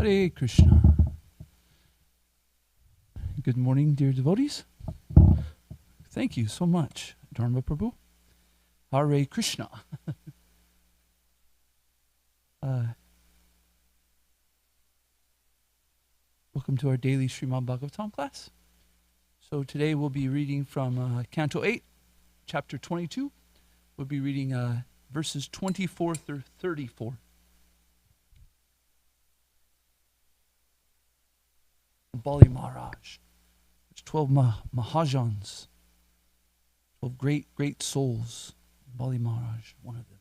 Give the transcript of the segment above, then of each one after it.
Hare Krishna. Good morning, dear devotees. Thank you so much, Dharma Prabhu. Hare Krishna. Welcome to our daily Srimad Bhagavatam class. So today we'll be reading from Canto 8, Chapter 22. We'll be reading verses 24 through 34. Bali Maharaj. There's 12 Mahajans, 12 great souls. Bali Maharaj, one of them,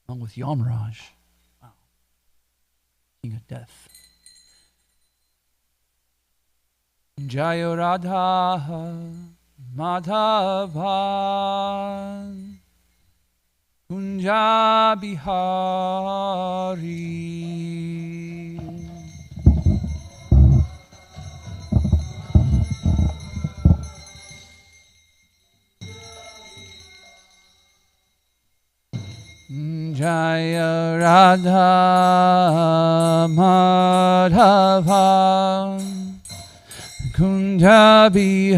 along with Yamaraj. Wow. King of Death. Jaya Radha Madhava Kunja Bihari Jaya Radha Madhava Kunja Bihari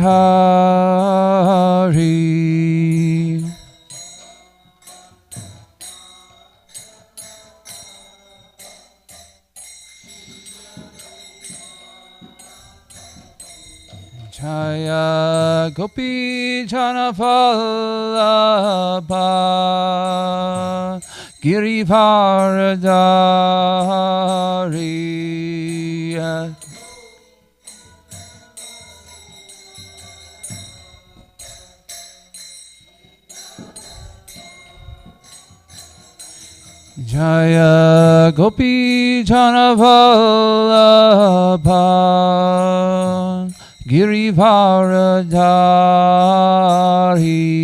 Jaya Gopi Janapallabha Girivaradari Jaya Gopi Janapallabha Girivaradari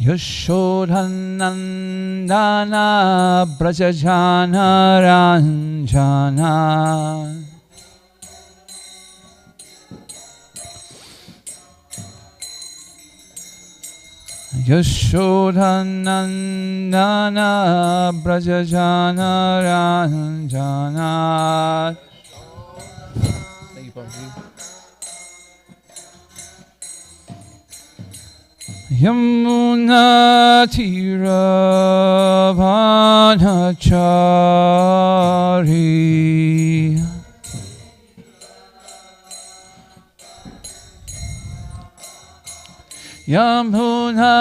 Yashodhanandana Brajajana Ranjana Yashodhanandana Brajajana Ranjana. Thank you, Prabhuji. Yamuna Tiravanachari Yamuna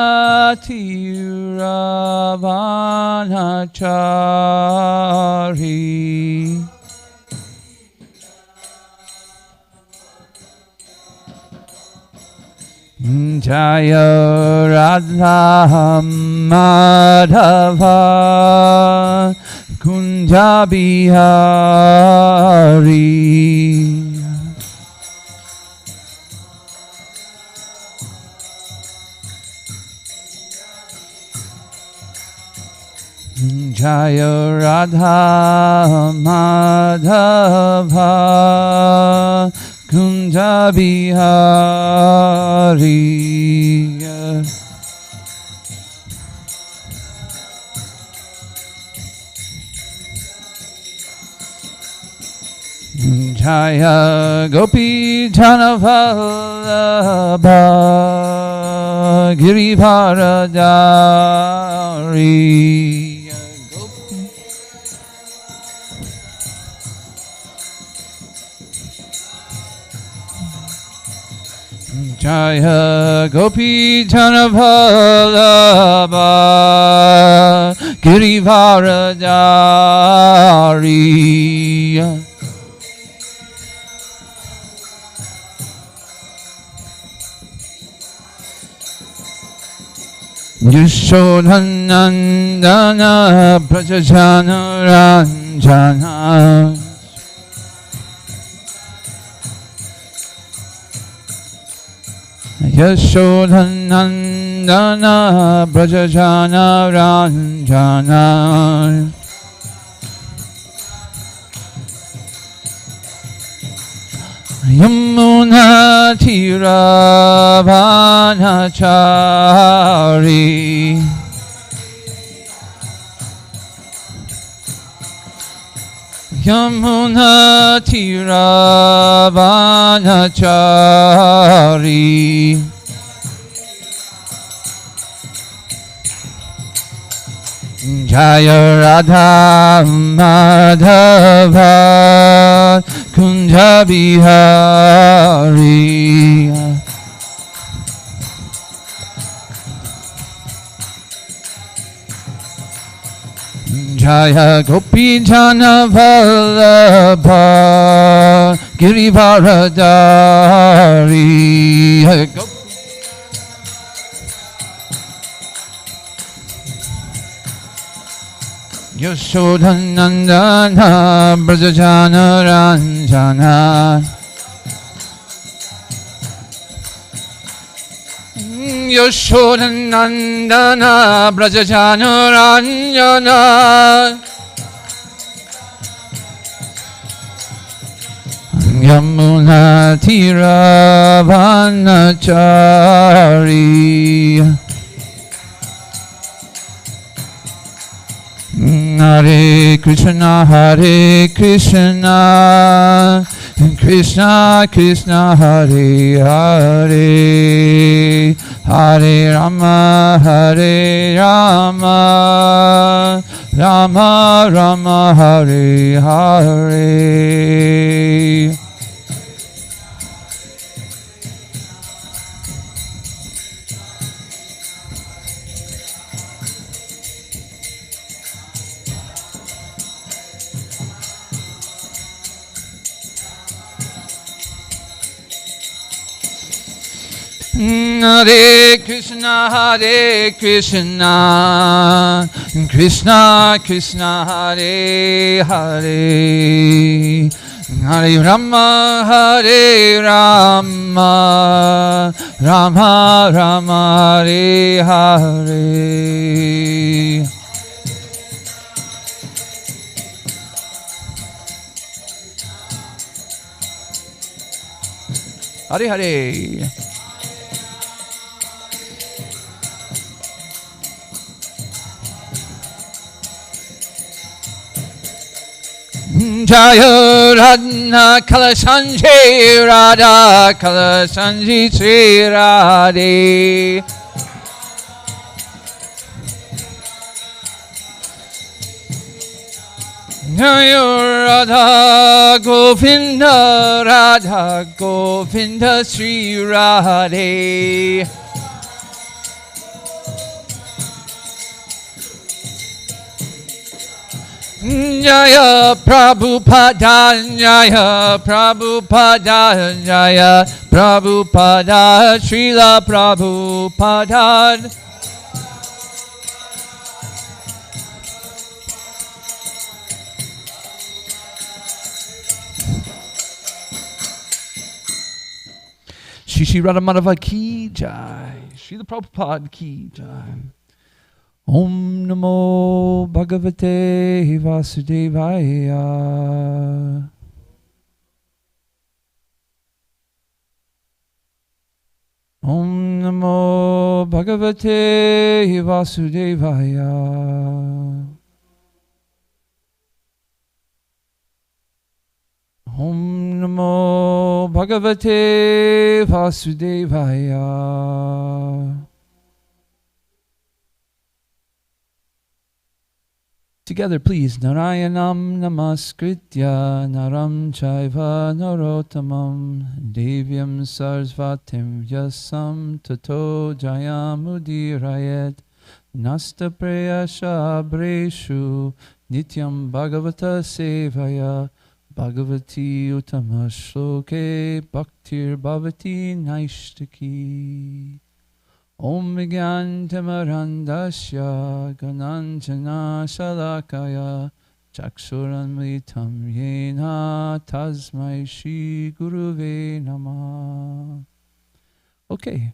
Tiravanachari Jaya Radha Madhava Kunja Bihari Jaya Radha Madhava Kunja Bihari Jaya Gopi Janapallabha Girivaradari Jaya Gopi Janapallabha Girivaradari Yashodhanandana Brajajana Ranjana Yashodhanandana Brajajana Ranjana Yamuna Tiravanachari Yamuna Tiravanachari Jaya Radha Madhava Kunja Bihari Jaya Gopi Jana Vallabha Girivaradari Yashodhanandana Brajajana Ranjana Yashodhanandana Brajajana Ranjana Yamuna Tiravanachari Hare Krishna, Krishna Krishna, Hare Hare, Hare Rama, Rama Rama, Hare Hare. Hare Krishna, Krishna Krishna, Hare Hare, Hare Rama, Rama Rama, Hare Hare. Hare Hare. Jaya Radha Kalasanji Radha Kalasanji Sri Radhe Jaya Radha Govinda Sri Radhe Jaya Prabhupada, Jaya Prabhupada, Srila Prabhupada. Shri Radha Madhava Ki Jai, Srila Prabhupada Ki Jai. Om Namo Bhagavate Vasudevaya. Om Namo Bhagavate Vasudevaya. Om Namo Bhagavate Vasudevaya. Together, please. Narayanam namaskritya naram chaiva narottamam devyam sarasvatim vyasam tato jayamudirayet nasta prayasha abreshu nityam bhagavata sevaya bhagavati uttama shloke bhaktir bhavati naishtaki. Om Vijnantamarandasya Gananjana Shalakaya Chakshuranmitam Yena Tasmai Shri Guruve Namah. Okay,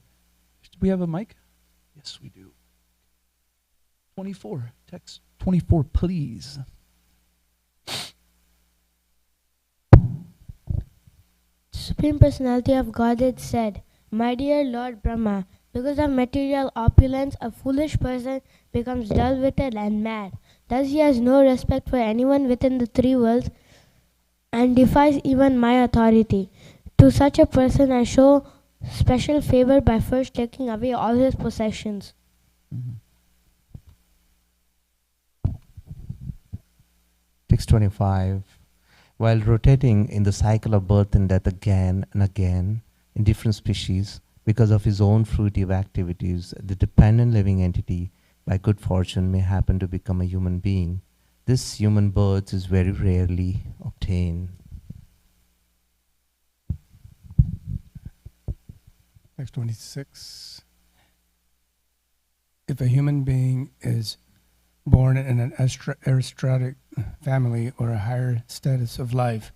do we have a mic? Yes, we do. 24, text 24, please. Supreme Personality of Godhead said, "My dear Lord Brahma, because of material opulence, a foolish person becomes dull-witted and mad. Thus he has no respect for anyone within the three worlds and defies even my authority. To such a person I show special favor by first taking away all his possessions." Text 25. While rotating in the cycle of birth and death again and again in different species, because of his own fruitive activities, the dependent living entity, by good fortune, may happen to become a human being. This human birth is very rarely obtained. Text 26. If a human being is born in an aristocratic family or a higher status of life,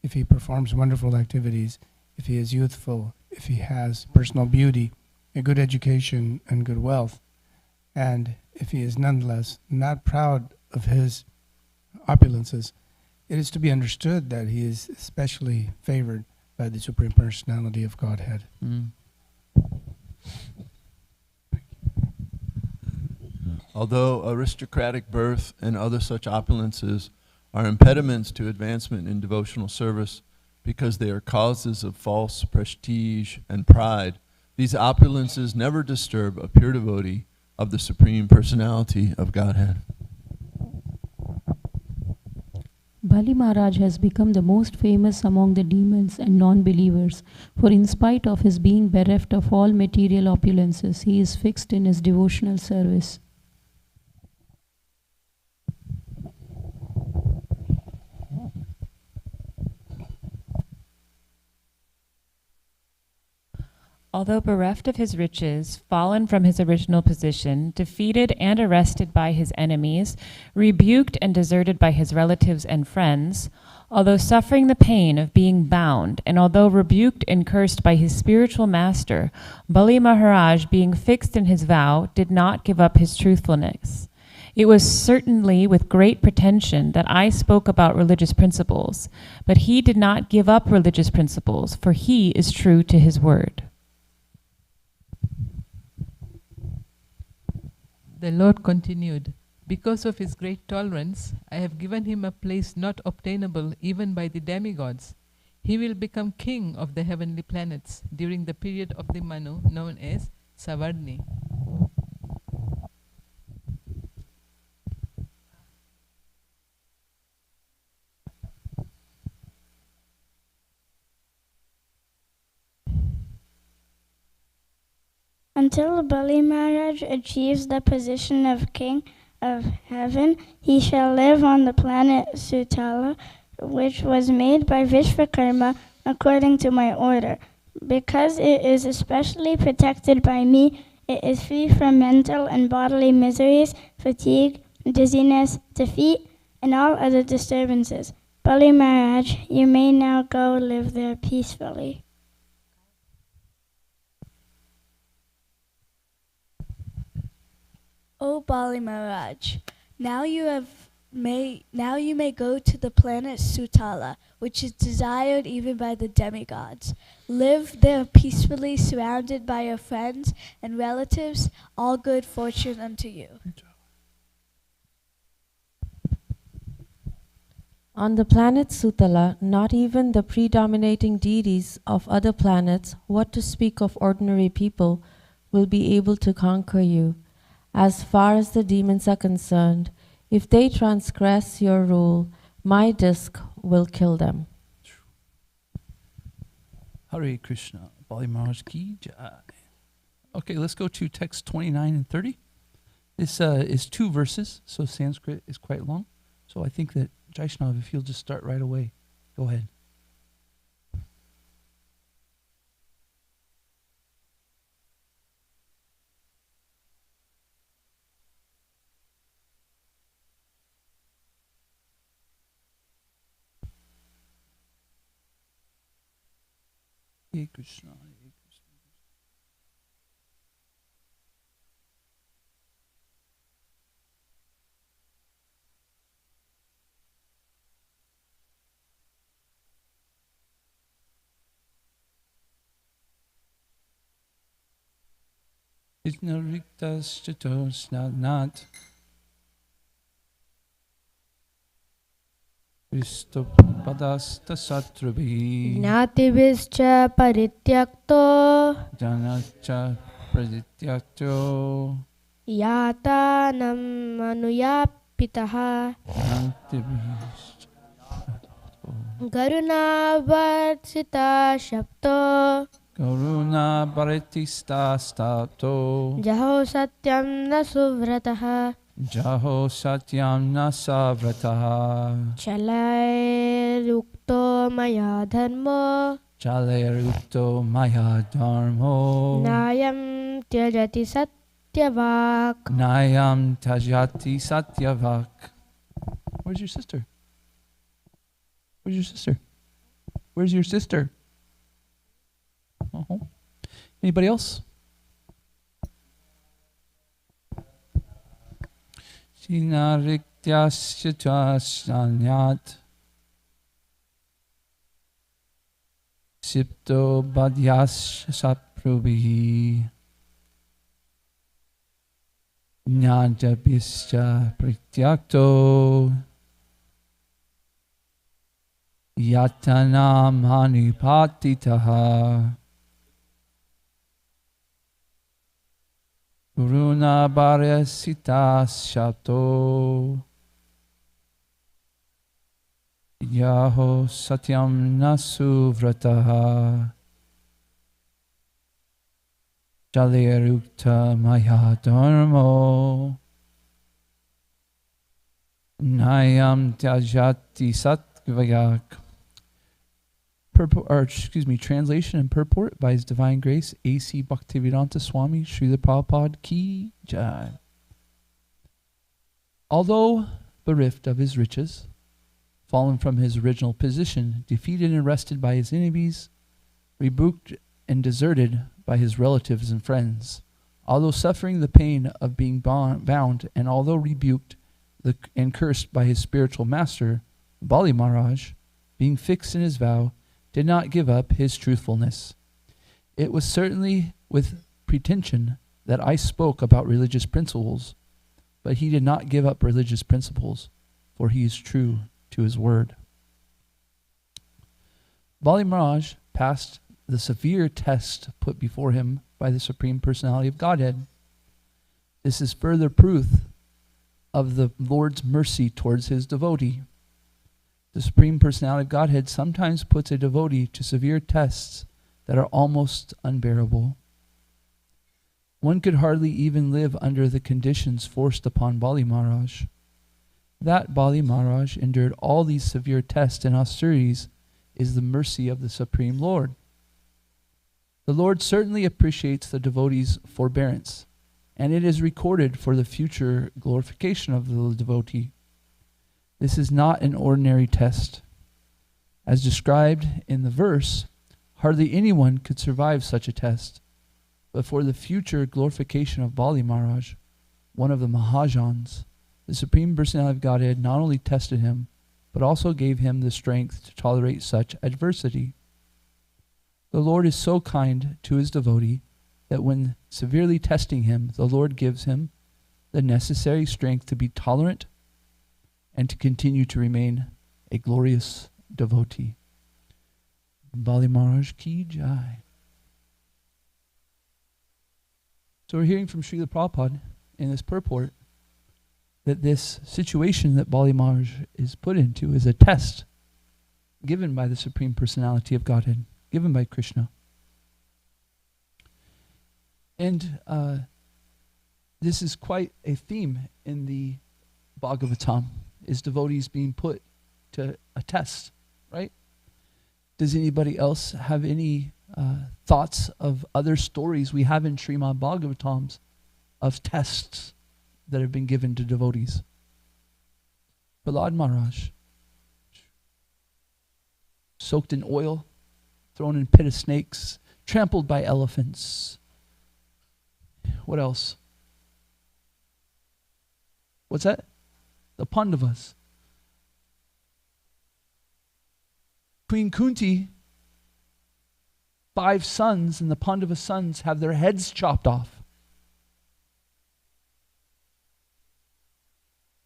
if he performs wonderful activities, if he is youthful, if he has personal beauty, a good education, and good wealth, and if he is nonetheless not proud of his opulences, it is to be understood that he is especially favored by the Supreme Personality of Godhead. Although aristocratic birth and other such opulences are impediments to advancement in devotional service because they are causes of false prestige and pride, these opulences never disturb a pure devotee of the Supreme Personality of Godhead. Bali Maharaj has become the most famous among the demons and non-believers, for in spite of his being bereft of all material opulences, he is fixed in his devotional service. Although bereft of his riches, fallen from his original position, defeated and arrested by his enemies, rebuked and deserted by his relatives and friends, although suffering the pain of being bound, and although rebuked and cursed by his spiritual master, Bali Maharaj, being fixed in his vow, did not give up his truthfulness. It was certainly with great pretension that I spoke about religious principles, but he did not give up religious principles, for he is true to his word. The Lord continued, "Because of his great tolerance, I have given him a place not obtainable even by the demigods. He will become king of the heavenly planets during the period of the Manu known as Savarni." Until Bali Maharaj achieves the position of king of heaven, he shall live on the planet Sutala, which was made by Vishvakarma according to my order. Because it is especially protected by me, it is free from mental and bodily miseries, fatigue, dizziness, defeat, and all other disturbances. Bali Maharaj, you may now go live there peacefully. O Bali Maharaj, now you may go to the planet Sutala, which is desired even by the demigods. Live there peacefully, surrounded by your friends and relatives. All good fortune unto you. On the planet Sutala, not even the predominating deities of other planets, what to speak of ordinary people, will be able to conquer you. As far as the demons are concerned, if they transgress your rule, my disc will kill them. Hare Krishna. Bali Maharaj ki jai. Okay, let's go to text 29 and 30. This is 2 verses, so Sanskrit is quite long. So I think that Jaishnav, if you'll just start right away, go ahead. Hare Krishna. Hare Krishna. Isnariktas chatos not Kristopadasta satrubhi Gnatibhischa parityakto Janacha pradityatyo yatanam anuyapitaha Gnatibhishcha Garunavartsita shapto Karuna Bharatista Stato Jaho satyam na suvrataha Jaho Satyam Nasavrataha Chalai rukto maya dharmo Chalerukto Maya Dharmo Nayam tyajati satyavak Nayam Tajati Satyavak. Where's your sister? Where's your sister? Where's your sister? Uh-huh. Anybody else? Shinarityasyatasanyat Sipto Badhyas Saprubhi Jnanjabhischa Prityakto Yatanam Hanipatitaha Guruna Bharyasita Shato Yaho Satyam Nasuvrataha Jalerukta Maya Dharmo Nayam Tyajati Satvayak. Translation and purport by His Divine Grace A.C. Bhaktivedanta Swami Srila Prabhupada Ki Jai. Although bereft of his riches, fallen from his original position, defeated and arrested by his enemies, rebuked and deserted by his relatives and friends, although suffering the pain of being bound, and although rebuked and cursed by his spiritual master, Bali Maharaj, being fixed in his vow, did not give up his truthfulness. It was certainly with pretension that I spoke about religious principles, but he did not give up religious principles, for he is true to his word. Bali Maharaj passed the severe test put before him by the Supreme Personality of Godhead. This is further proof of the Lord's mercy towards his devotee. The Supreme Personality of Godhead sometimes puts a devotee to severe tests that are almost unbearable. One could hardly even live under the conditions forced upon Bali Maharaj. That Bali Maharaj endured all these severe tests and austerities is the mercy of the Supreme Lord. The Lord certainly appreciates the devotee's forbearance, and it is recorded for the future glorification of the devotee. This is not an ordinary test. As described in the verse, hardly anyone could survive such a test. But for the future glorification of Bali Maharaj, one of the Mahajans, the Supreme Personality of Godhead not only tested him, but also gave him the strength to tolerate such adversity. The Lord is so kind to his devotee that when severely testing him, the Lord gives him the necessary strength to be tolerant and to continue to remain a glorious devotee. Bali Maharaj Ki Jai. So we're hearing from Srila Prabhupada in this purport that this situation that Bali Maharaj is put into is a test given by the Supreme Personality of Godhead, given by Krishna. And this is quite a theme in the Bhagavatam, is devotees being put to a test, right? Does anybody else have any thoughts of other stories we have in Srimad Bhagavatams of tests that have been given to devotees? Prahlad Maharaj, soaked in oil, thrown in pit of snakes, trampled by elephants. What else? What's that? The Pandavas. Queen Kunti, 5 sons, and the Pandava sons have their heads chopped off.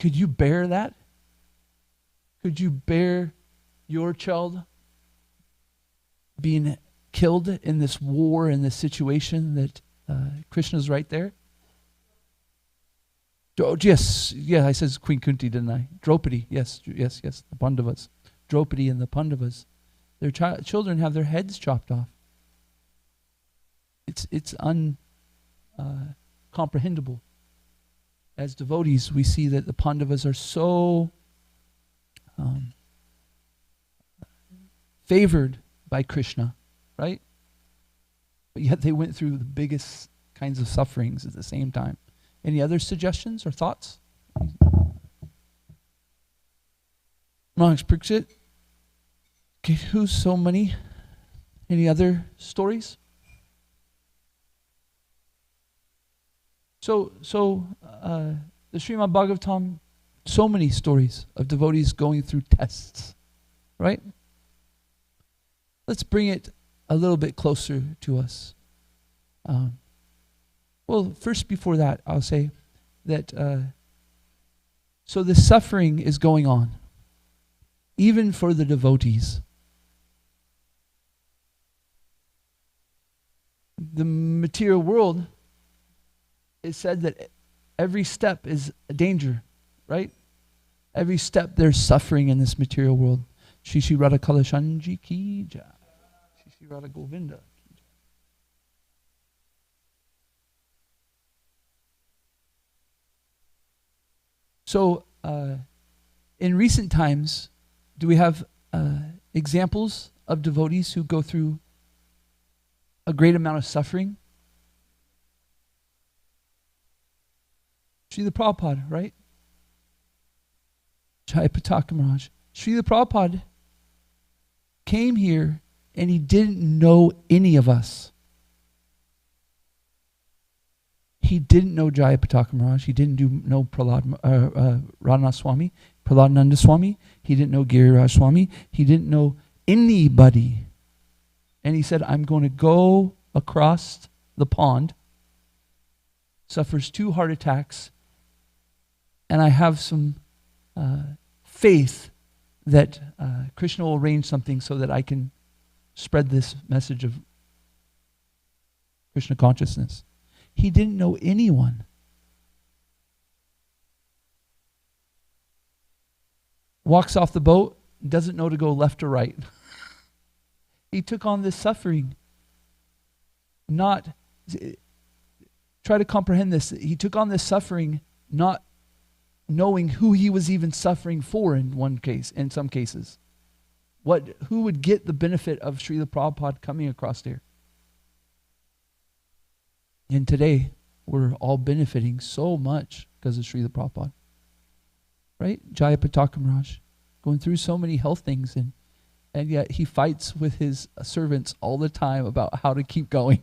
Could you bear that? Could you bear your child being killed in this war, in this situation that Krishna's right there? Oh, yes, I said Queen Kunti, didn't I? Draupadi, yes, the Pandavas. Draupadi and the Pandavas. Their children have their heads chopped off. It's uncomprehendable. As devotees, we see that the Pandavas are so favored by Krishna, right? But yet they went through the biggest kinds of sufferings at the same time. Any other suggestions or thoughts? Maharaj Priksit? Okay, who's so many? Any other stories? So the Srimad Bhagavatam, so many stories of devotees going through tests, right? Let's bring it a little bit closer to us. Well, first before that, I'll say that so the suffering is going on, even for the devotees. The material world, it said that every step is a danger, right? Every step there's suffering in this material world. Shri Shri Radha Kalashanji ki jai. Shri Shri Radha Govinda ki jai. So, in recent times, do we have examples of devotees who go through a great amount of suffering? Srila Prabhupada, right? Jai Pataka Maharaj. Srila Prabhupada came here and he didn't know any of us. He didn't know Jaya Pataka Maharaj. He didn't know Radhanath Swami, Prahladananda Swami. He didn't know Giriraj Swami. He didn't know anybody. And he said, I'm going to go across the pond, suffers 2 heart attacks, and I have some faith that Krishna will arrange something so that I can spread this message of Krishna consciousness. He didn't know anyone. Walks off the boat, doesn't know to go left or right. He took on this suffering. Try to comprehend this. He took on this suffering not knowing who he was even suffering for in some cases. Who would get the benefit of Srila Prabhupada coming across there? And today, we're all benefiting so much because of Srila Prabhupada. Right? Jaya Pataka Maharaj, going through so many health things, and yet he fights with his servants all the time about how to keep going.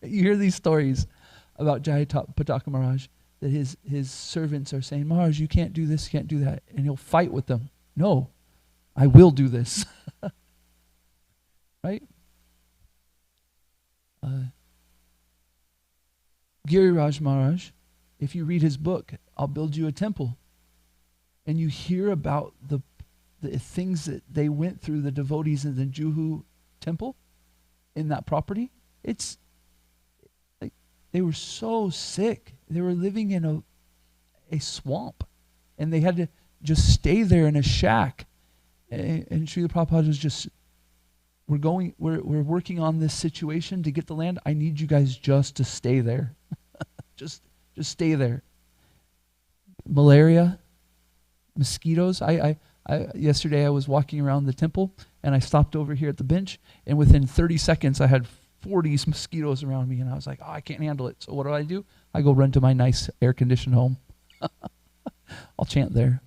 You hear these stories about Jaya Pataka Maharaj, that his servants are saying, Maharaj, you can't do this, you can't do that. And he'll fight with them. No, I will do this. Right? Giriraj Maharaj, if you read his book, I'll Build You a Temple, and you hear about the things that they went through, the devotees in the Juhu temple, in that property, it's like they were so sick. They were living in a swamp, and they had to just stay there in a shack. And Srila Prabhupada was just, we're working on this situation to get the land. I need you guys just to stay there. just stay there. Malaria, mosquitoes. Yesterday I was walking around the temple, and I stopped over here at the bench, and within 30 seconds I had 40 mosquitoes around me, and I was like, I can't handle it. So what do? I go run to my nice air-conditioned home. I'll chant there.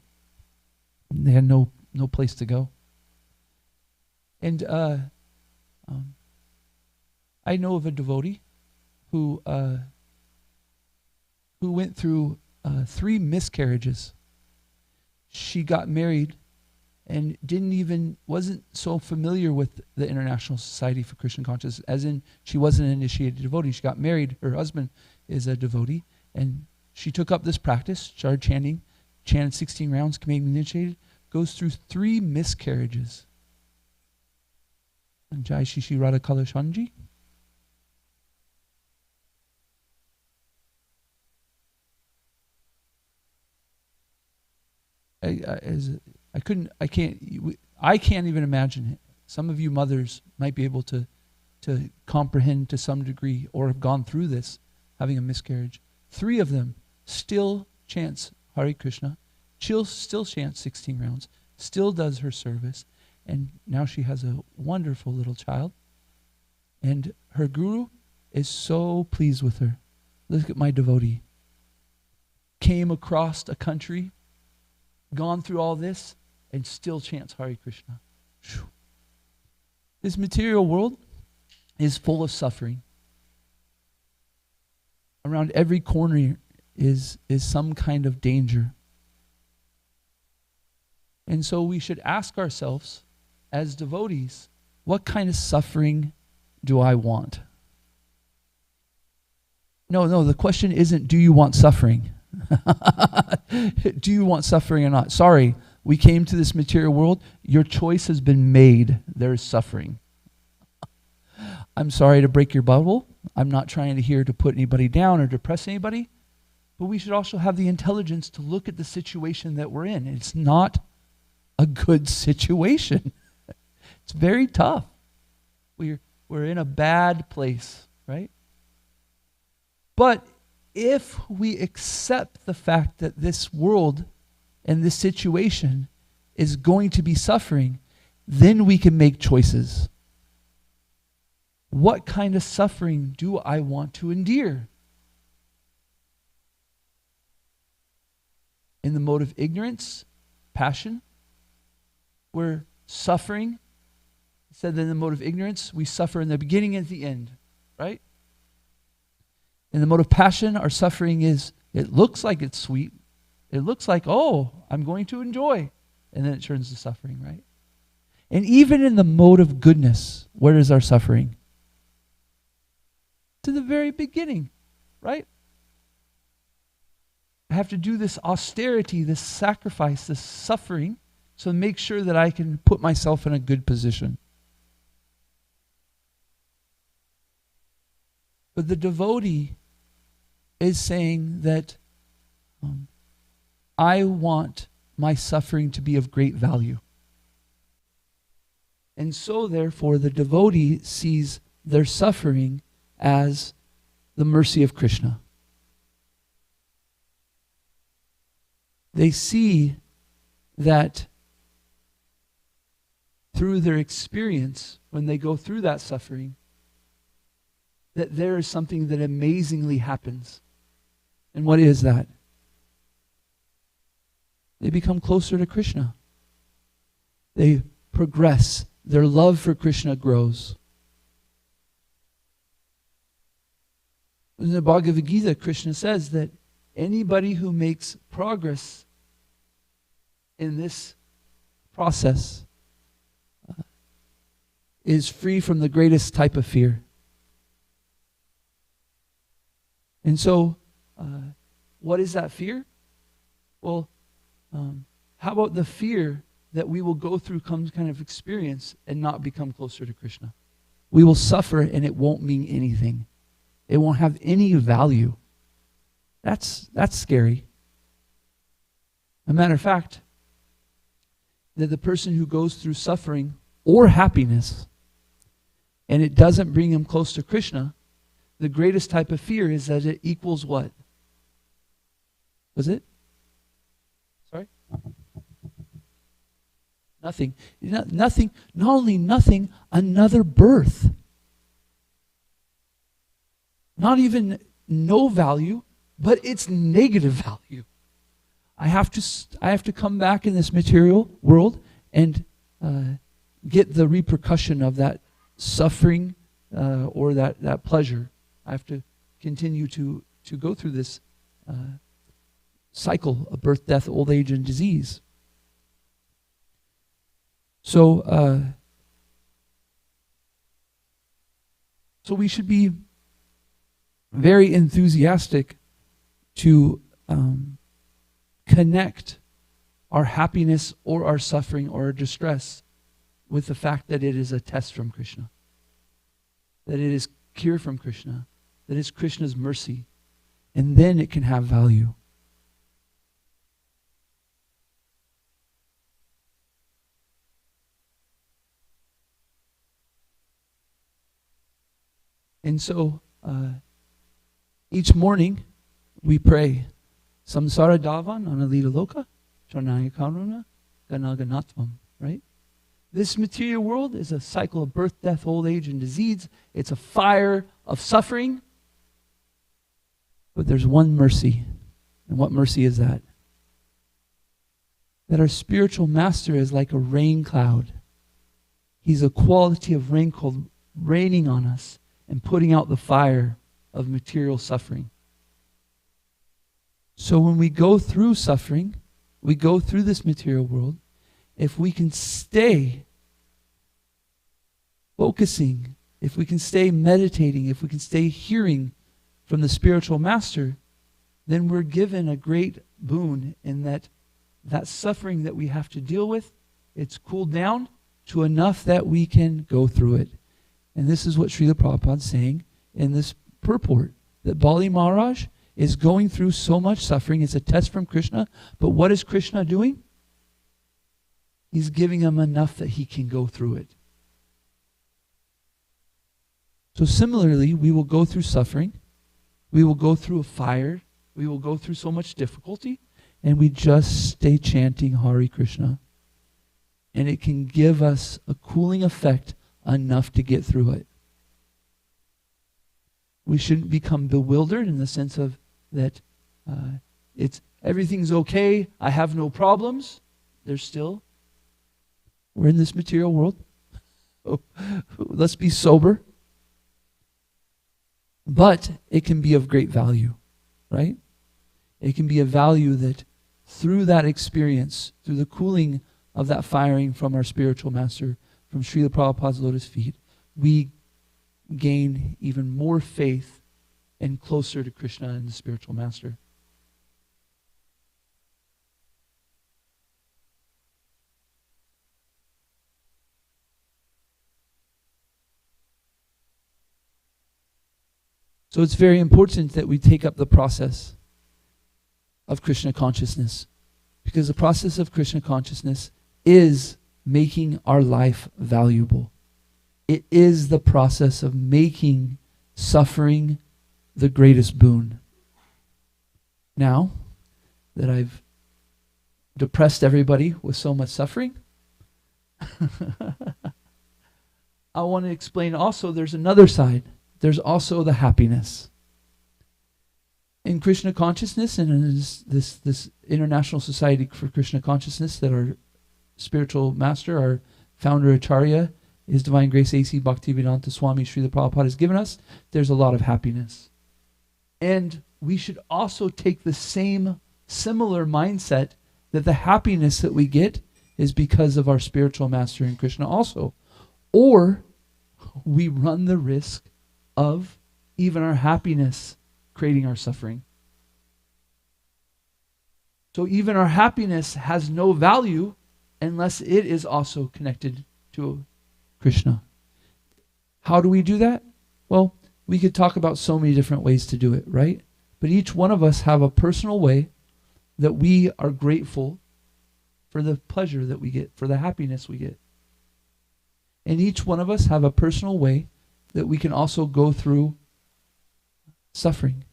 They had no place to go. And I know of a devotee who went through 3 miscarriages. She got married and wasn't so familiar with the International Society for Krishna Consciousness, as in she wasn't an initiated devotee. She got married, her husband is a devotee, and she took up this practice, started chanting chanted 16 rounds, can make me initiated, goes through 3 miscarriages. Jai Shishi Radha Kalashanji. I can't even imagine it. Some of you mothers might be able to comprehend to some degree or have gone through this, having a miscarriage. 3 of them still chants Hare Krishna, still chants 16 rounds, still does her service, and now she has a wonderful little child. And her guru is so pleased with her. Look at my devotee. Came across a country, gone through all this, and still chants Hare Krishna. Whew. This material world is full of suffering. Around every corner is some kind of danger. And so we should ask ourselves, as devotees, what kind of suffering do I want? No, the question isn't, do you want suffering? Do you want suffering or not? Sorry, we came to this material world. Your choice has been made. There is suffering. I'm sorry to break your bubble. I'm not trying to put anybody down or depress anybody. But we should also have the intelligence to look at the situation that we're in. It's not a good situation. It's very tough. We're in a bad place, right? But if we accept the fact that this world and this situation is going to be suffering, then we can make choices. What kind of suffering do I want to endure? In the mode of ignorance, passion, we're suffering. It said that in the mode of ignorance, we suffer in the beginning and at the end, right? In the mode of passion, our suffering is, it looks like it's sweet. It looks like, oh, I'm going to enjoy. And then it turns to suffering, right? And even in the mode of goodness, where is our suffering? To the very beginning, right? I have to do this austerity, this sacrifice, this suffering, so make sure that I can put myself in a good position. But the devotee is saying that I want my suffering to be of great value. And so therefore the devotee sees their suffering as the mercy of Krishna. They see that through their experience, when they go through that suffering, that there is something that amazingly happens. And what is that? They become closer to Krishna. They progress. Their love for Krishna grows. In the Bhagavad Gita, Krishna says that anybody who makes progress in this process is free from the greatest type of fear. And so, what is that fear? Well, how about the fear that we will go through some kind of experience and not become closer to Krishna? We will suffer and it won't mean anything. It won't have any value. That's scary. A matter of fact, that the person who goes through suffering or happiness and it doesn't bring him close to Krishna, the greatest type of fear is that it equals what? Was it? Sorry? Nothing. Nothing. Not only nothing, another birth. Not even no value, but it's negative value. I have to come back in this material world and get the repercussion of that suffering or that pleasure. I have to continue to go through this cycle of birth, death, old age, and disease. So we should be very enthusiastic to connect our happiness or our suffering or our distress with the fact that it is a test from Krishna, that it is cure from Krishna, that it's Krishna's mercy, and then it can have value. And so each morning we pray Samsara Davan Analita Loka Sharnaya Karuna Ganaganatvam, right? This material world is a cycle of birth, death, old age, and disease. It's a fire of suffering. But there's one mercy. And what mercy is that? That our spiritual master is like a rain cloud. He's a quality of rain called raining on us and putting out the fire of material suffering. So when we go through suffering, we go through this material world, if we can stay focusing, if we can stay meditating, if we can stay hearing from the spiritual master, then we're given a great boon in that suffering that we have to deal with, it's cooled down to enough that we can go through it. And this is what Srila Prabhupada is saying in this purport, that Bali Maharaj is going through so much suffering. It's a test from Krishna. But what is Krishna doing? He's giving him enough that he can go through it. So similarly, we will go through suffering. We will go through a fire. We will go through so much difficulty. And we just stay chanting Hare Krishna. And it can give us a cooling effect enough to get through it. We shouldn't become bewildered in the sense of that everything's okay, I have no problems. We're in this material world. Oh, let's be sober. But it can be of great value, right? It can be a value that through that experience, through the cooling of that firing from our spiritual master, from Srila Prabhupada's lotus feet, we gain even more faith and closer to Krishna and the spiritual master. So it's very important that we take up the process of Krishna consciousness, because the process of Krishna consciousness is making our life valuable. It is the process of making suffering the greatest boon. Now that I've depressed everybody with so much suffering, I want to explain also there's another side. There's also the happiness. In Krishna consciousness and in this International Society for Krishna Consciousness that our spiritual master, our founder Acharya, His Divine Grace A.C. Bhaktivedanta Swami Srila Prabhupada has given us, there's a lot of happiness. And we should also take the similar mindset that the happiness that we get is because of our spiritual master in Krishna also. Or we run the risk of even our happiness creating our suffering. So even our happiness has no value unless it is also connected to Krishna. How do we do that? Well, we could talk about so many different ways to do it, right? But each one of us have a personal way that we are grateful for the pleasure that we get, for the happiness we get. And each one of us have a personal way that we can also go through suffering.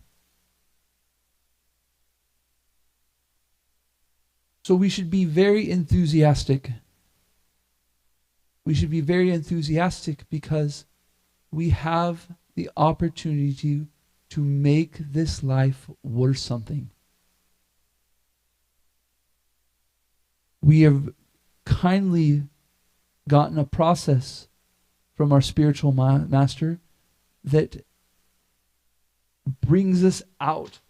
So we should be very enthusiastic. We should be very enthusiastic because we have the opportunity to make this life worth something. We have kindly gotten a process from our spiritual master that brings us out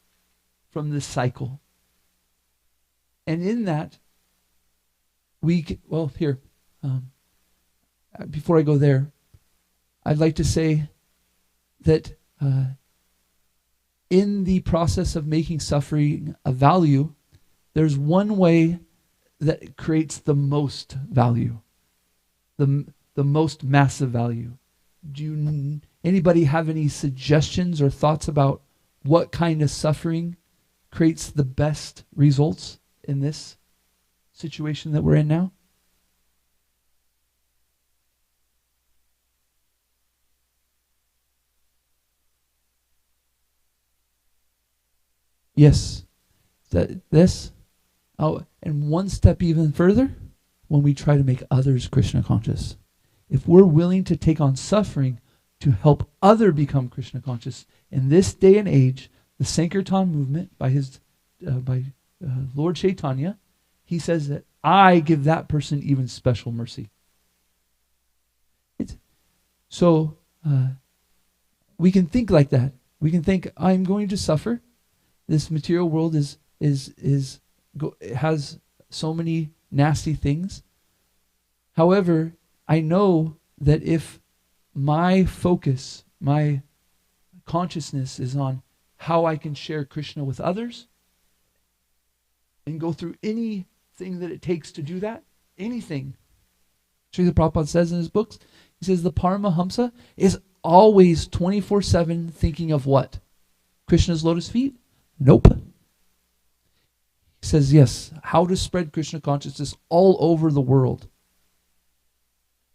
from this cycle. And in that, before I go there, I'd like to say that in the process of making suffering a value, there's one way that creates the most value, the most massive value. Anybody have any suggestions or thoughts about what kind of suffering creates the best results in this situation that we're in now? Yes. This? Oh, and one step even further, when we try to make others Krishna conscious. If we're willing to take on suffering to help other become Krishna conscious, in this day and age, the Sankirtan movement by Lord Chaitanya, he says that I give that person even special mercy. So we can think like that. We can think, I'm going to suffer. This material world has so many nasty things. However, I know that if my focus, my consciousness is on how I can share Krishna with others and go through anything that it takes to do that, anything. Srila Prabhupada says in his books, he says the Paramahamsa is always 24/7 thinking of what? Krishna's lotus feet? Nope. He says, yes, how to spread Krishna consciousness all over the world.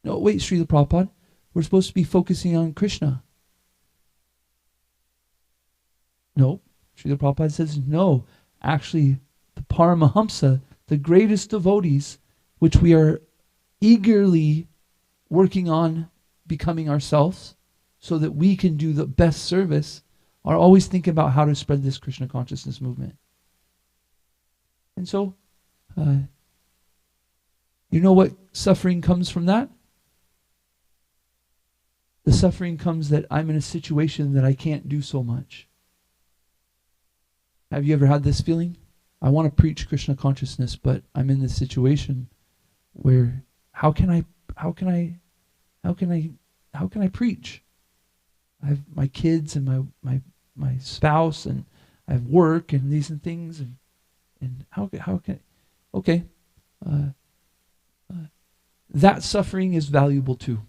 No, wait, Srila Prabhupada, we're supposed to be focusing on Krishna. No, Srila Prabhupada says, no, actually, the Paramahamsa, the greatest devotees, which we are eagerly working on becoming ourselves so that we can do the best service, are always thinking about how to spread this Krishna consciousness movement. And so, you know what suffering comes from that? The suffering comes that I'm in a situation that I can't do so much. Have you ever had this feeling? I want to preach Krishna consciousness, but I'm in this situation where how can I preach? I have my kids and my spouse, and I have work and these and things, and how can okay, that suffering is valuable too.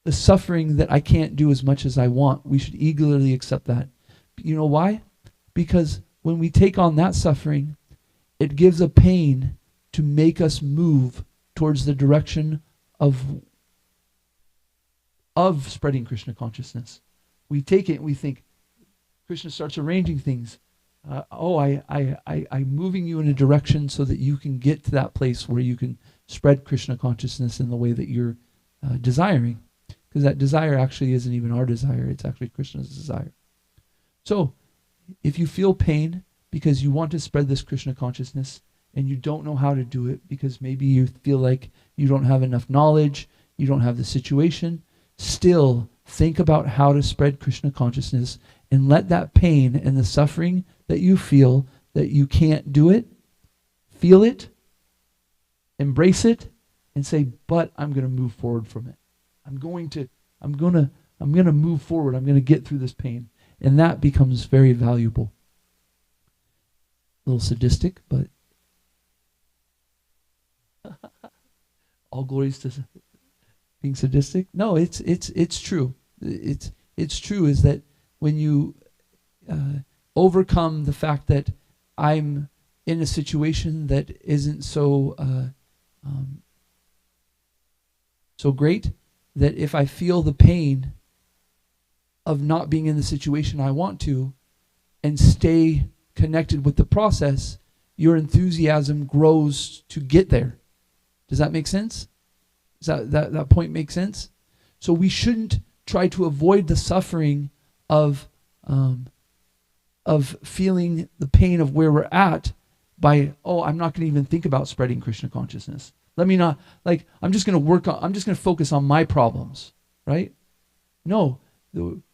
The suffering that I can't do as much as I want, we should eagerly accept that. You know why? Because when we take on that suffering, it gives a pain to make us move towards the direction of spreading Krishna consciousness. We take it and we think, Krishna starts arranging things. I'm moving you in a direction so that you can get to that place where you can spread Krishna consciousness in the way that you're desiring. Because that desire actually isn't even our desire, it's actually Krishna's desire. So, if you feel pain because you want to spread this Krishna consciousness and you don't know how to do it because maybe you feel like you don't have enough knowledge, you don't have the situation, still think about how to spread Krishna consciousness and let that pain and the suffering that you feel that you can't do it, feel it, embrace it, and say, but I'm going to move forward from it. I'm going to move forward. I'm going to get through this pain. And that becomes very valuable. A little sadistic, but all glories to being sadistic. No, it's true. It's true is that when you overcome the fact that I'm in a situation that isn't so great, that if I feel the pain of not being in the situation I want to and stay connected with the process, your enthusiasm grows to get there. Does that make sense? Does that point make sense? So we shouldn't try to avoid the suffering of feeling the pain of where we're at by, I'm not going to even think about spreading Krishna consciousness. Let me not, I'm just going to focus on my problems, right? No,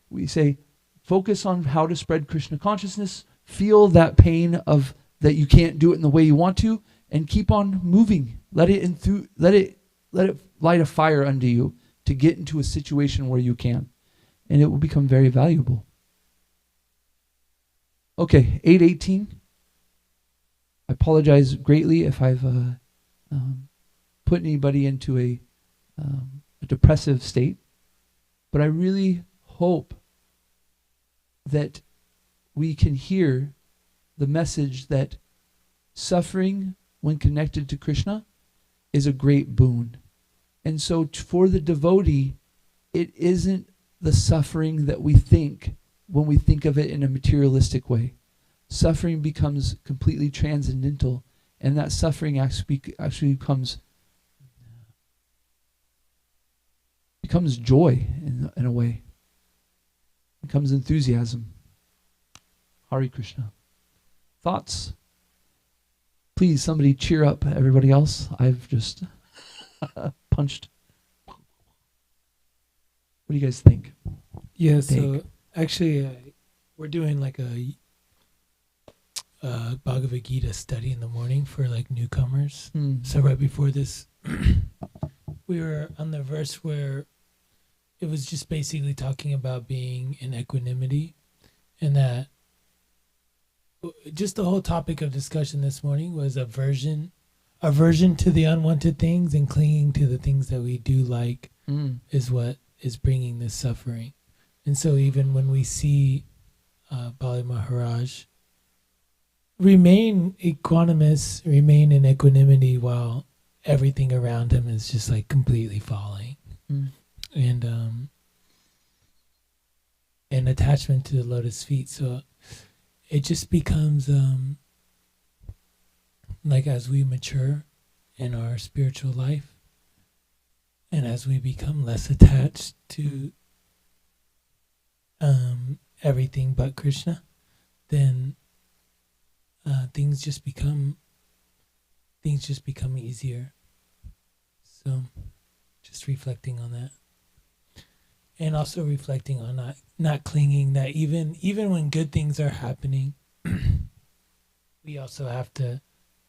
we say, focus on how to spread Krishna consciousness, feel that pain of that you can't do it in the way you want to, and keep on moving. Let it light a fire under you to get into a situation where you can. And it will become very valuable. Okay, 8:18. I apologize greatly if I've put anybody into a depressive state, but I really hope that we can hear the message that suffering, when connected to Krishna, is a great boon. And so for the devotee, it isn't the suffering that we think when we think of it in a materialistic way. Suffering becomes completely transcendental, and that suffering actually becomes joy in a way. It becomes enthusiasm. Hare Krishna. Thoughts? Please, somebody cheer up everybody else. I've just punched. What do you guys think? Yeah, so actually we're doing like a Bhagavad Gita study in the morning for like newcomers. So right before this, we were on the verse where it was just basically talking about being in equanimity, and that just the whole topic of discussion this morning was aversion to the unwanted things and clinging to the things that we do like is what is bringing this suffering. And so even when we see Bali Maharaj remain equanimous, remain in equanimity while everything around him is just like completely falling. And attachment to the lotus feet. So it just becomes like as we mature in our spiritual life and as we become less attached to everything but Krishna, then things just become easier. So just reflecting on that. And also reflecting on not clinging, that even when good things are happening, we also have to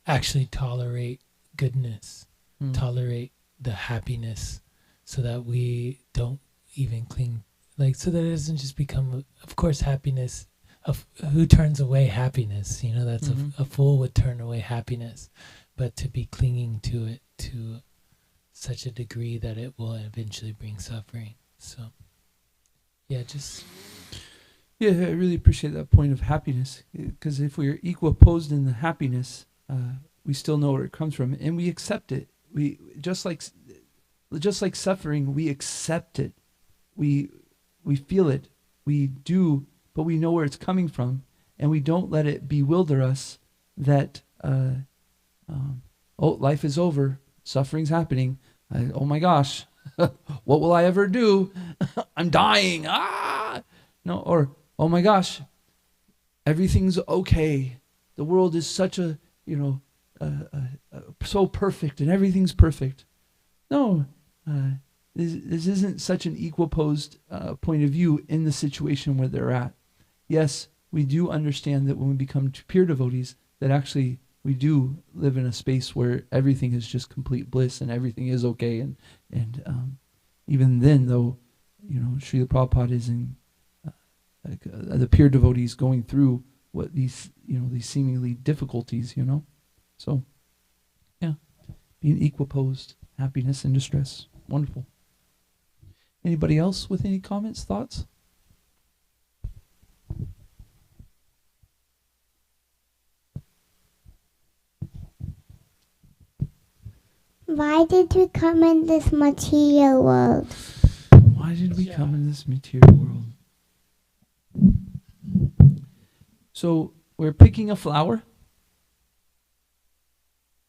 actually tolerate goodness, tolerate the happiness, so that we don't even cling, like, so that it doesn't just become, of course, happiness. Who turns away happiness? That's a fool would turn away happiness, but to be clinging to it to such a degree that it will eventually bring suffering. So, I really appreciate that point of happiness, because if we're equal opposed in the happiness, we still know where it comes from, and we accept it. We just like suffering, we accept it. We feel it. We do, but we know where it's coming from, and we don't let it bewilder us that life is over, suffering's happening. Oh my gosh. What will I ever do? I'm dying. No, or, oh my gosh, everything's okay. The world is such so perfect, and everything's perfect. No, this isn't such an equal opposed point of view in the situation where they're at. Yes, we do understand that when we become pure devotees, that actually we do live in a space where everything is just complete bliss and everything is okay. And even then, though, Srila Prabhupada is in the pure devotees going through what these seemingly difficulties, So, being equal opposed, happiness and distress. Wonderful. Anybody else with any comments, thoughts? Why did we come in this material world? Why did we come in this material world? So we're picking a flower.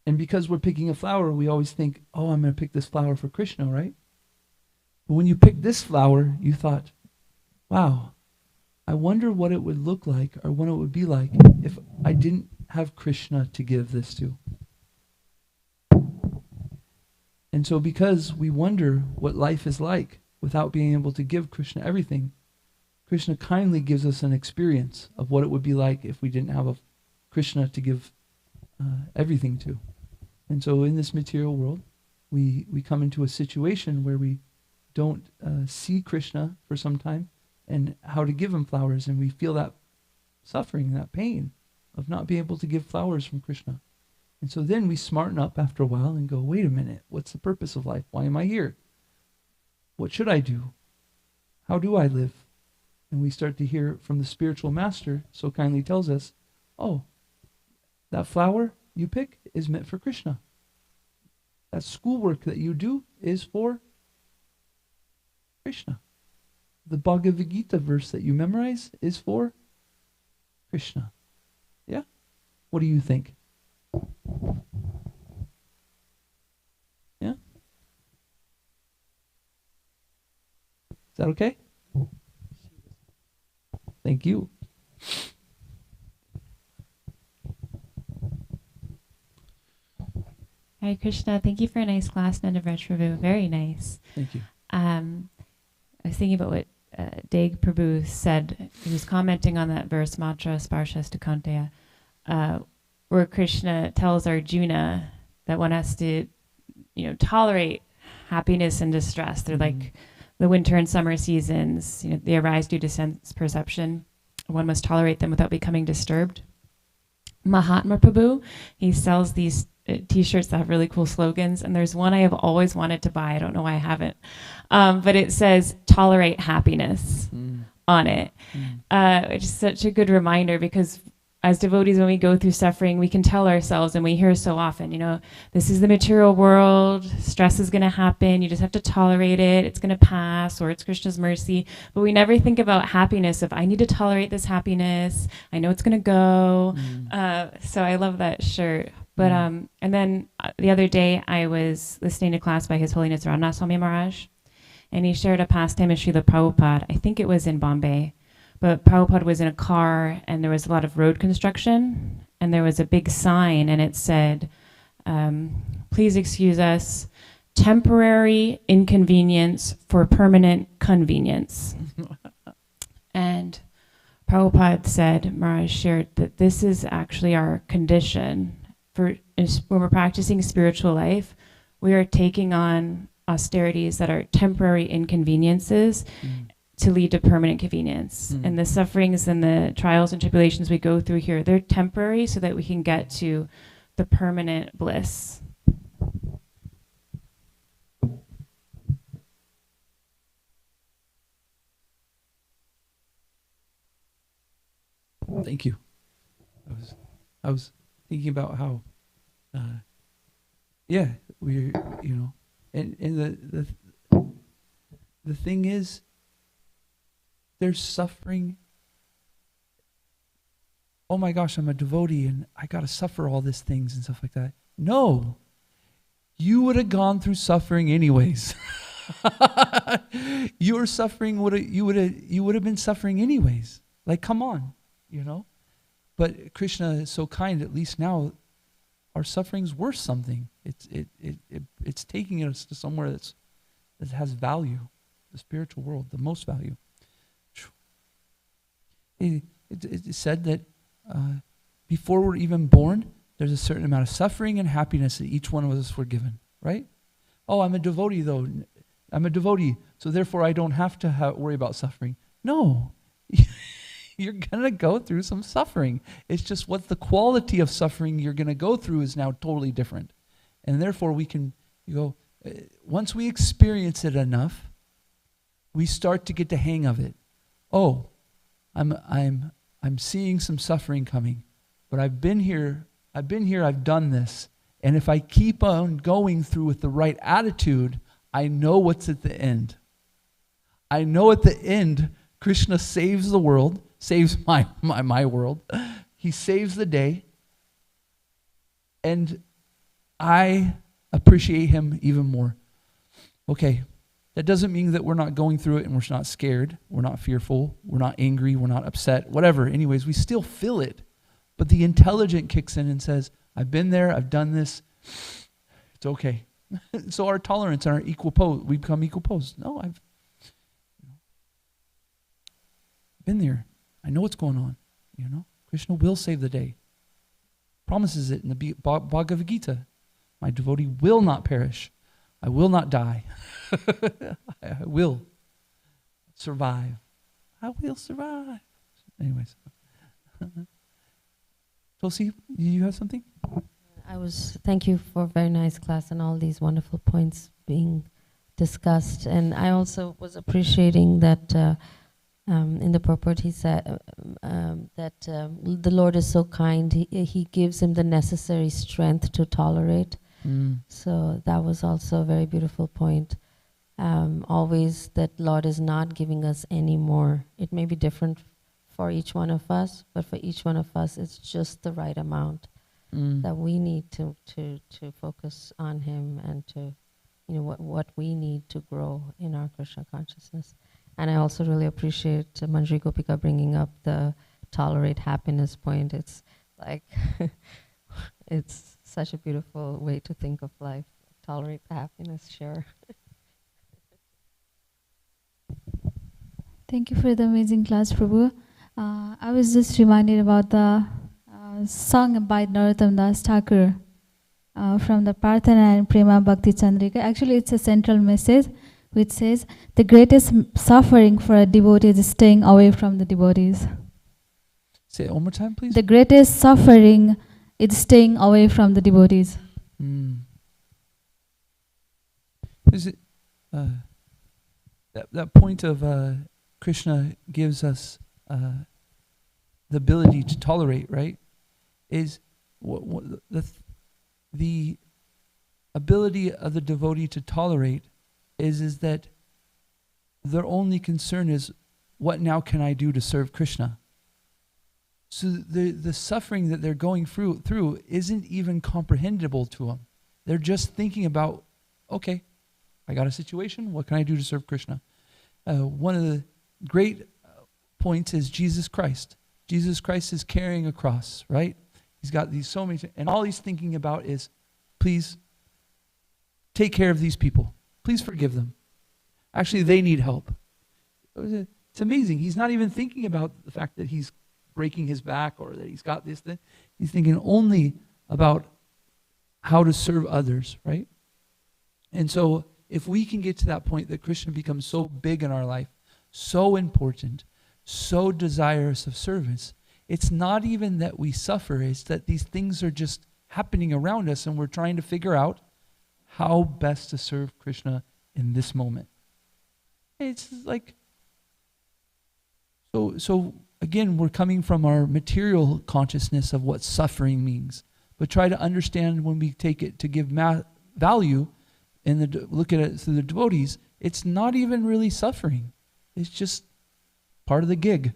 And because we're picking a flower, we always think, oh, I'm going to pick this flower for Krishna, right? But when you picked this flower, you thought, wow, I wonder what it would look like or what it would be like if I didn't have Krishna to give this to. And so because we wonder what life is like without being able to give Krishna everything, Krishna kindly gives us an experience of what it would be like if we didn't have a Krishna to give everything to. And so in this material world, we come into a situation where we don't see Krishna for some time and how to give him flowers, and we feel that suffering, that pain of not being able to give flowers from Krishna. And so then we smarten up after a while and go, wait a minute, what's the purpose of life? Why am I here? What should I do? How do I live? And we start to hear from the spiritual master, so kindly tells us, oh, that flower you pick is meant for Krishna. That schoolwork that you do is for Krishna. The Bhagavad Gita verse that you memorize is for Krishna. Yeah? What do you think? Yeah? Is that okay? Thank you. Hare Krishna, thank you for a nice class, Nandavraj Prabhu. Very nice. Thank you. I was thinking about what Deg Prabhu said. He was commenting on that verse, Matra Sparshasta Kanteya, where Krishna tells Arjuna that one has to, tolerate happiness and distress. They're like the winter and summer seasons. They arise due to sense perception. One must tolerate them without becoming disturbed. Mahatma Prabhu, he sells these T-shirts that have really cool slogans, and there's one I have always wanted to buy. I don't know why I haven't, but it says "Tolerate happiness" on it, which is such a good reminder, because as devotees, when we go through suffering, we can tell ourselves, and we hear so often, this is the material world, stress is going to happen, you just have to tolerate it, it's going to pass, or it's Krishna's mercy. But we never think about happiness of, I need to tolerate this happiness, I know it's going to go. So I love that shirt. But and then the other day I was listening to class by His Holiness Ramnath Swami Maharaj, and he shared a pastime of Srila Prabhupada. I think it was in Bombay, but Prabhupada was in a car and there was a lot of road construction, and there was a big sign and it said, please excuse us, temporary inconvenience for permanent convenience. And Prabhupada said, Maharaj shared, that this is actually our condition. When we're practicing spiritual life, we are taking on austerities that are temporary inconveniences to lead to permanent convenience. And the sufferings and the trials and tribulations we go through here, they're temporary so that we can get to the permanent bliss. Thank you. I was thinking about how, we're, and the thing is, there's suffering. Oh my gosh, I'm a devotee and I got to suffer all these things and stuff like that. No, you would have gone through suffering anyways. Your suffering you would have been suffering anyways. Like, come on, But Krishna is so kind. At least now, our suffering's worth something. It's taking us to somewhere that has value, the spiritual world, the most value. It said that before we're even born, there's a certain amount of suffering and happiness that each one of us were given, right? Oh, I'm a devotee though. I'm a devotee, so therefore I don't have to worry about suffering. No. You're going to go through some suffering. It's just what the quality of suffering you're going to go through is now totally different. And therefore once we experience it enough, we start to get the hang of it. Oh, I'm seeing some suffering coming, but I've been here, I've done this. And if I keep on going through with the right attitude, I know what's at the end. I know at the end, Krishna saves the world, saves my world. He saves the day. And I appreciate him even more. Okay, that doesn't mean that we're not going through it and we're not scared, we're not fearful, we're not angry, we're not upset, whatever. Anyways, we still feel it. But the intelligent kicks in and says, I've been there, I've done this, it's okay. So our tolerance and our we become equal posts. No, I've been there. I know what's going on. Krishna will save the day. Promises it in the Bhagavad Gita. My devotee will not perish. I will not die. I will survive. I will survive. Anyways. Tulsi, do you have something? Thank you for a very nice class and all these wonderful points being discussed. And I also was appreciating that in the purport he said that the Lord is so kind, he gives him the necessary strength to tolerate. So that was also a very beautiful point. Always that Lord is not giving us any more. It may be different for each one of us, but for each one of us, it's just the right amount that we need to focus on him and to, what we need to grow in our Krishna consciousness. And I also really appreciate Manjri Gopika bringing up the tolerate happiness point. It's like, it's such a beautiful way to think of life. Tolerate the happiness, sure. Thank you for the amazing class, Prabhu. I was just reminded about the song by Narottam Das Thakur from the Parthana and Prema Bhakti Chandrika. Actually, it's a central message which says, the greatest suffering for a devotee is staying away from the devotees. Say it one more time, please. The greatest suffering is staying away from the devotees. Is it that point of Krishna gives us the ability to tolerate, right? Is the ability of the devotee to tolerate is that their only concern is, what now can I do to serve Krishna? So the suffering that they're going through isn't even comprehensible to them. They're just thinking about, okay, I got a situation, what can I do to serve Krishna? One of the great points is Jesus Christ. Jesus Christ is carrying a cross, right? He's got these so many, and all he's thinking about is, please take care of these people. Please forgive them. Actually, they need help. It's amazing. He's not even thinking about the fact that he's breaking his back or that he's got this thing. He's thinking only about how to serve others, right? And so if we can get to that point that Krishna becomes so big in our life, so important, so desirous of service, it's not even that we suffer, it's that these things are just happening around us and we're trying to figure out how best to serve Krishna in this moment. It's like, so again, we're coming from our material consciousness of what suffering means, but try to understand when we take it to give value and look at it through the devotees, it's not even really suffering. It's just part of the gig,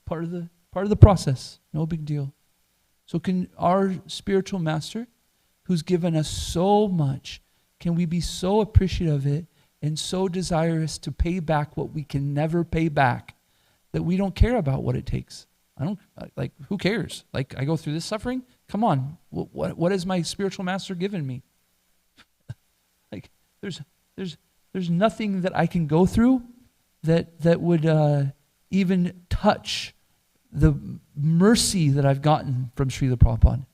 part of the process. No big deal. So can our spiritual master, who's given us so much, can we be so appreciative of it and so desirous to pay back what we can never pay back that we don't care about what it takes? Who cares? Like, I go through this suffering? Come on, what has my spiritual master given me? Like, there's nothing that I can go through that would even touch the mercy that I've gotten from Srila Prabhupada.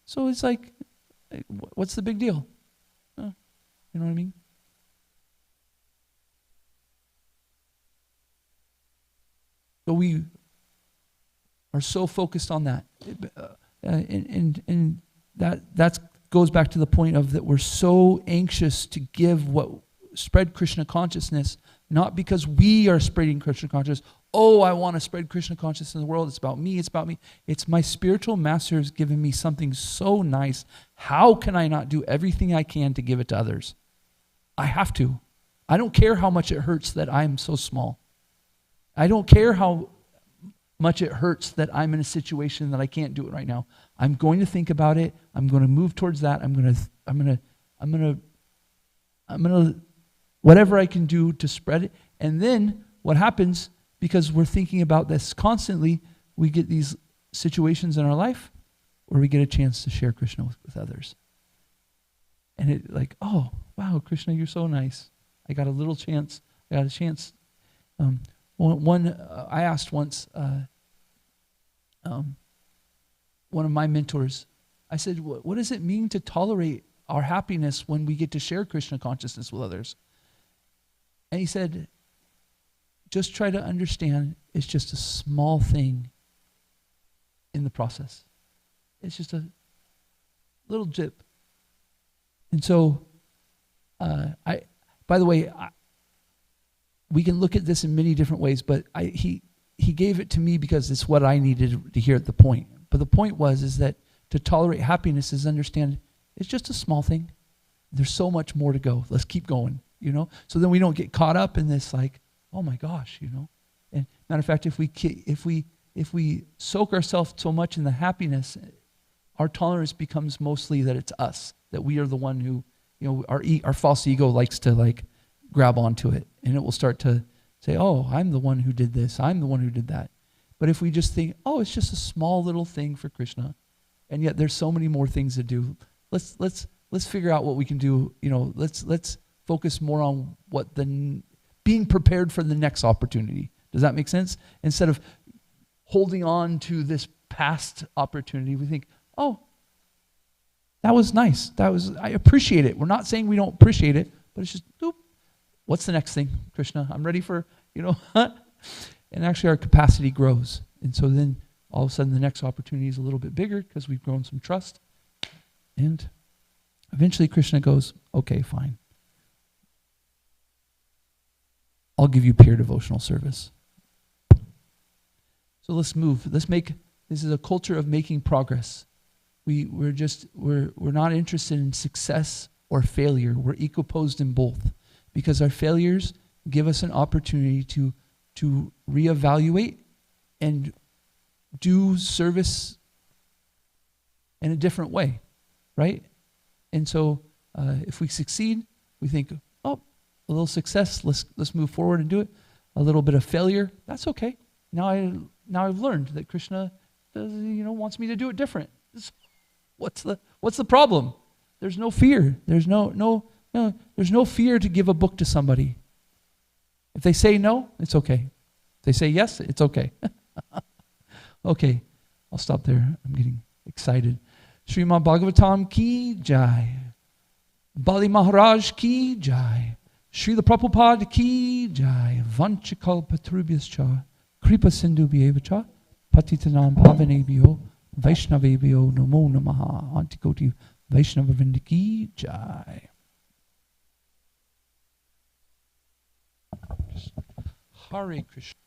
So it's like, what's the big deal? You know what I mean? So we are so focused on that. And that goes back to the point of that we're so anxious to give spread Krishna consciousness, not because we are spreading Krishna consciousness. Oh, I want to spread Krishna consciousness in the world. It's about me. It's about me. It's my spiritual master has given me something so nice. How can I not do everything I can to give it to others? I have to. I don't care how much it hurts that I'm so small. I don't care how much it hurts that I'm in a situation that I can't do it right now. I'm going to think about it. I'm going to move towards that. I'm going to whatever I can do to spread it. And then what happens, because we're thinking about this constantly, we get these situations in our life where we get a chance to share Krishna with others. And it like, oh, wow, Krishna, you're so nice. I got a little chance. I got a chance. I asked once one of my mentors, I said, what does it mean to tolerate our happiness when we get to share Krishna consciousness with others? And he said, just try to understand it's just a small thing in the process. It's just a little jip. And so, by the way, we can look at this in many different ways, but he gave it to me because it's what I needed to hear at the point. But the point is that to tolerate happiness is understand it's just a small thing. There's so much more to go. Let's keep going, you know? So then we don't get caught up in this like, oh my gosh, you know? And matter of fact, if we soak ourselves so much in the happiness, our tolerance becomes mostly that it's us, that we are the one who, you know, our false ego likes to like grab onto it, and it will start to say, oh, I'm the one who did this, I'm the one who did that. But if we just think, oh, it's just a small little thing for Krishna, and yet there's so many more things to do. Let's figure out what we can do. You know, let's focus more on being prepared for the next opportunity. Does that make sense? Instead of holding on to this past opportunity, we think, oh, that was nice. I appreciate it. We're not saying we don't appreciate it, but it's just, oop, what's the next thing, Krishna? I'm ready for, you know, and actually our capacity grows. And so then all of a sudden the next opportunity is a little bit bigger because we've grown some trust. And eventually Krishna goes, okay, fine. I'll give you pure devotional service. So let's move. This is a culture of making progress. We're not interested in success or failure. We're equiposed in both, because our failures give us an opportunity to reevaluate and do service in a different way, right? And so if we succeed, we think, oh, a little success, let's move forward and do it. A little bit of failure, that's okay. Now I've learned that Krishna wants me to do it different. What's the problem? There's no fear. There's no fear to give a book to somebody. If they say no, it's okay. If they say yes, it's okay. Okay, I'll stop there. I'm getting excited. Srimad Bhagavatam ki jai. Bali Maharaj ki jai. Srila Prabhupada ki jai. Vanchakal patrubhyascha. Kripa sindhu bhyevacha. Patitanam pavanebhyo. Vaishnavebhyo namo namaha. Antikoti Vaishnava Vrinda ki jai. Hare Krishna.